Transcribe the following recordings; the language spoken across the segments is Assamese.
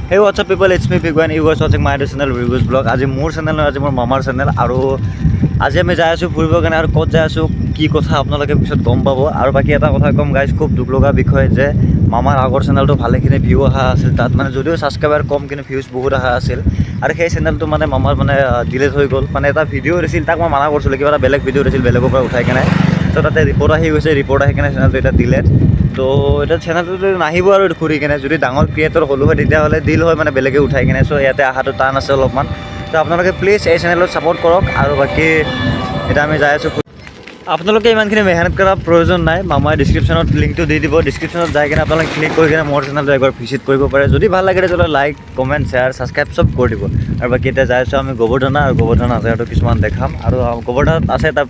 Hey, what's up people, it's me Pigwan. You guys watching my channel Reviews Blog. আজি মোৰ চেনেল নহয়, আজি মোৰ মামাৰ চেনেল। আৰু আজি আমি যাই আছোঁ ফুৰিবৰ কাৰণে। আৰু ক'ত যাই আছোঁ কি কথা আপোনালোকে পিছত গম পাব। আৰু বাকী এটা কথা কম গাইজ, খুব দুখ লগা বিষয় যে মামাৰ আগৰ চেনেলটো ভালেখিনি ভিউ অহা আছিল। তাত মানে যদিও ছাবস্ক্ৰাইবাৰ কম কিন্তু ভিউজ বহুত অহা আছিল। আৰু সেই চেনেলটো মানে মামাৰ মানে ডিলেট হৈ গ'ল। মানে এটা ভিডিঅ' দিছিল, তাক মই মানা কৰিছিলোঁ, কিবা এটা বেলেগ ভিডিঅ' দিছিল বেলেগৰ পৰা উঠাই কেনে। তো তাতে ৰিপৰ্ট আহি গৈছে, ৰিপৰ্ট আহি কেনে চেনেলটো এতিয়া ডিলেট। তো এতিয়া চেনেলটো নাহিব আৰু ঘূৰি কেনে। যদি ডাঙৰ ক্ৰিয়েটৰ হ'লো হয় তেতিয়াহ'লে দিল হয়, মানে বেলেগে উঠাই কেনে। চ' ইয়াতে অহাটো টান আছে অলপমান। তো আপোনালোকে প্লিজ এই চেনেলত ছাপোৰ্ট কৰক। আৰু বাকী এতিয়া আমি যাই আছোঁ। আপোনালোকে ইমানখিনি মেহনত কৰাৰ প্ৰয়োজন নাই। মামাই ডিছক্ৰিপশ্যনত লিংকটো দি দিব। ডিছক্ৰিপশ্যনত যাই কিনে আপোনালোকে ক্লিক কৰি কিনে মোৰ চেনেলটো একবাৰ ভিজিট কৰিব পাৰে। যদি ভাল লাগে তেতিয়াহ'লে লাইক, কমেণ্ট, শ্বেয়াৰ, ছাবস্ক্ৰাইব চব কৰি দিব। আৰু বাকী এতিয়া যাই আছোঁ আমি গোবৰ্ধনা। আৰু গোবৰ্ধনা জেগাটো কিছুমান দেখাম। আৰু গোবৰ্ধনাত আছে এটা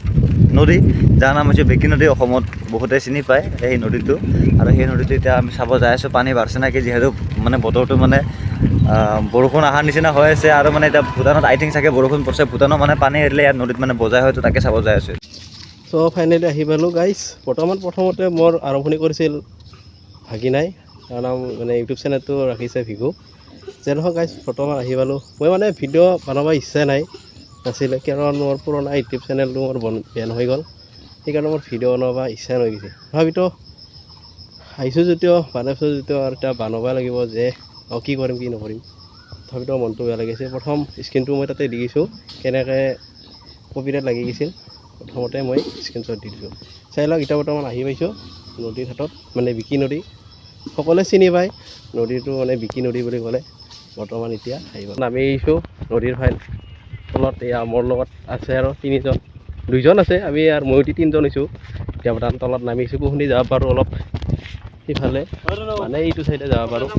নদী, যাৰ নাম হৈছে বেকী নদী। অসমত বহুতে চিনি পায় সেই নদীটো। আৰু সেই নদীটো এতিয়া আমি চাব যাই আছোঁ। পানী বাঢ়ছে নেকি, যিহেতু মানে বতৰটো মানে বৰষুণ অহাৰ নিচিনা হৈ আছে। আৰু মানে এতিয়া ভূটানত আই থিংক চাগে বৰষুণ পৰিছে। ভূটানৰ মানে পানী এৰিলে ইয়াত নদীত মানে বজাই হয়তো, তাকে চাব যাই আছোঁ। চ' ফাইনেলি আহি পালোঁ গাইজ। প্ৰথমতে মোৰ আৰম্ভণি কৰিছিল ভাগিনাই, তাৰ নাম মানে ইউটিউব চেনেলটো ৰাখিছে ভিগু। যে নহয় গাইজ, বৰ্তমান আহি পালোঁ। মই মানে ভিডিঅ' বনাব ইচ্ছা নাছিলে, কাৰণ মোৰ পুৰণা ইউটিউব চেনেলটো মোৰ বেন হৈ গ'ল। সেইকাৰণে মোৰ ভিডিঅ' বনাব ইচ্ছা হৈ গৈছে। তথাপিতো আহিছোঁ যদিও বনাইছোঁ যদিও আৰু এতিয়া বনাব লাগিব যে কি কৰিম কি নকৰিম। তথাপিতো মনটো বেয়া লাগিছে। প্ৰথম স্ক্ৰীনটো মই তাতে দি দিছোঁ, কেনেকৈ কপিৰাইট লাগি গৈছিল। প্ৰথমতে মই স্ক্ৰীনশ্বট দি দিছোঁ। চাই লওক, এতিয়া বৰ্তমান আহি পাইছোঁ নদীৰ ঘাটত, মানে বিকি নদী। সকলোৱে চিনি পায় নদীটো, মানে বিকি নদী বুলি ক'লে। বৰ্তমান এতিয়া নামি আহিছোঁ নদীৰ তলত। এয়া মোৰ লগত আছে আৰু দুইজন আছে, আমি আৰু মইতি তিনিজন হৈছোঁ। এতিয়া বৰ্তমান তলত নামিছোঁ। কোনখিনি যাব পাৰোঁ অলপ সিফালে, মানে এইটো চাইডে যাব পাৰোঁ,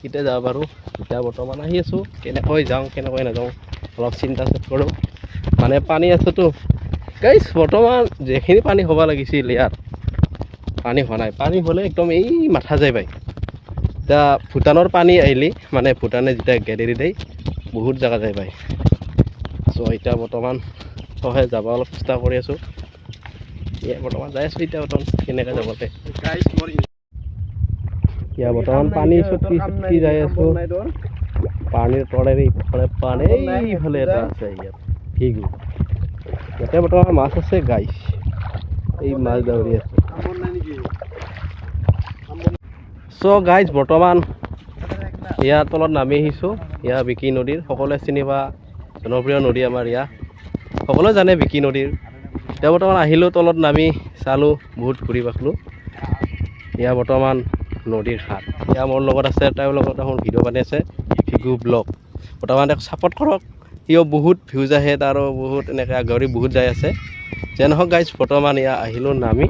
এতিয়া যাব পাৰোঁ। এতিয়া বৰ্তমান আহি আছোঁ, কেনেকৈ যাওঁ কেনেকৈ নাযাওঁ অলপ চিন্তা কৰোঁ। মানে পানী আছেতো গাইজ, বৰ্তমান যিখিনি পানী হ'ব লাগিছিল ইয়াত পানী হোৱা নাই। পানী হ'লে একদম এই মাথা যায় পায়। এতিয়া ভূটানৰ পানী আহিলে, মানে ভূটানে যেতিয়া গেলেৰি দিয়ে বহুত জেগা যায় পায়। চ' এতিয়া বৰ্তমান চহে যাব অলপ চেষ্টা কৰি আছোঁ। বৰ্তমান যাই আছোঁ। এতিয়া বৰ্তমান কেনেকৈ যাবতে এতিয়া বৰ্তমান পানী চুটকি যাই আছোঁ। পানীৰ তলেৰে ইফালে পানী, এইফালে এটা আছে ইয়াত ভিগু। ইয়াতে বৰ্তমান মাছ আছে গাইছ, এই মাছ ধৰি আছে। চ' গাইজ বৰ্তমান ইয়াৰ তলত নামি আহিছোঁ। ইয়াৰ বিকি নদীৰ, সকলোৱে চিনি পোৱা জনপ্ৰিয় নদী আমাৰ ইয়াৰ, সকলোৱে জানে বিকি নদীৰ। এতিয়া বৰ্তমান আহিলোঁ, তলত নামি চালোঁ, বহুত ঘূৰি পালোঁ। এয়া বৰ্তমান নদীৰ ঘাট। এয়া মোৰ লগত আছে, তেওঁৰ লগত এখন ভিডিঅ' বনাই আছে, ভিগু ব্লগ। বৰ্তমান তেওঁক ছাপোৰ্ট কৰক, সিও বহুত ভিউজ আহে, তাৰো বহুত এনেকৈ আগবাঢ়ি বহুত যাই আছে। যে নহওক গাইজ, বৰ্তমান এয়া আহিলোঁ নামি।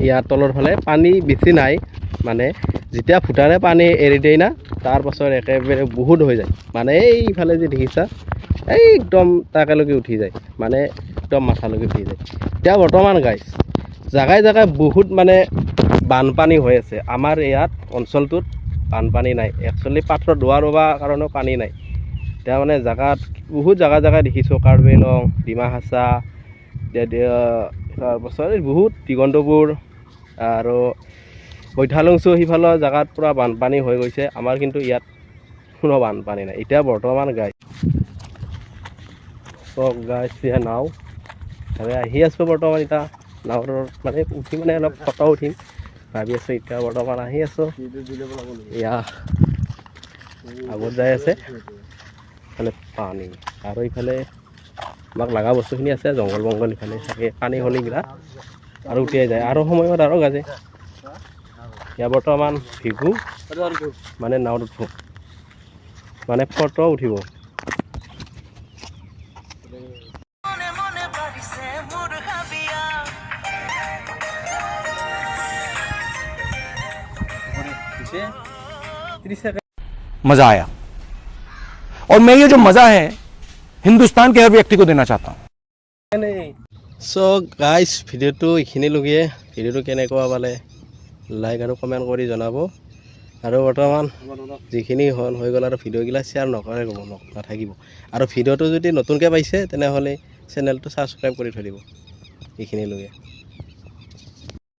ইয়াৰ তলৰ ফালে পানী বেছি নাই, মানে যেতিয়া ভূটানে পানী এৰি দিয়ে না, তাৰপাছত একেবাৰে বহুত হৈ যায়। মানে এইফালে যে দেখিছা, এই একদম তাকেলৈকে উঠি যায়, মানে একদম মাথালৈকে উঠি যায়। এতিয়া বৰ্তমান গাইজ জেগাই জেগাই বহুত মানে বানপানী হৈ আছে। আমাৰ ইয়াত অঞ্চলটোত বানপানী নাই, একচুৱেলি পাত্ৰ ধোৱা ৰোৱাৰ কাৰণেও পানী নাই। এতিয়া মানে জেগাত বহুত জেগাই দেখিছোঁ, কাৰ্বি আংলং, ডিমা হাছাও, তাৰপাছত বহুত দিগন্তপুৰ আৰু বৈঠালুংচু, সিফালৰ জেগাত পূৰা বানপানী হৈ গৈছে। আমাৰ কিন্তু ইয়াত কোনো বানপানী নাই এতিয়া বৰ্তমান গাইজ। চব গাইজ এতিয়া নাও আহি আছোঁ বৰ্তমান। এতিয়া নাওৰ মানে উঠি মানে অলপ ফটো উঠিম ভাবি আছোঁ। এতিয়া বৰ্তমান আহি আছোঁ, এয়া আগত যাই আছে ইফালে পানী, আৰু ইফালে আমাক লগা বস্তুখিনি আছে, জংঘল বংঘল ইফালে চাগে পানী হ'লে বিৰাট আৰু উটিয়াই যায়, আৰু সময়ত আৰু গাজে। এতিয়া বৰ্তমান ভিগু মানে নাওত উঠোঁ, মানে ফটো উঠিব। मजा आया और मैं ये जो मजा है हिंदुस्तान के हर व्यक्ति को देना चाहता हूँ। চ' গাইজ ভিডিঅ'টো এইখিনিলৈকে। ভিডিঅ'টো কেনেকুৱা পালে লাইক আৰু কমেণ্ট কৰি জনাব। আৰু বৰ্তমান যিখিনি হৈ গ'ল আৰু ভিডিঅ'গিলা শ্বেয়াৰ নকৰে নাথাকিব। আৰু ভিডিঅ'টো যদি নতুনকৈ পাইছে তেনেহ'লে চেনেলটো ছাবস্ক্ৰাইব কৰি থৈ দিব। এইখিনিলৈকে।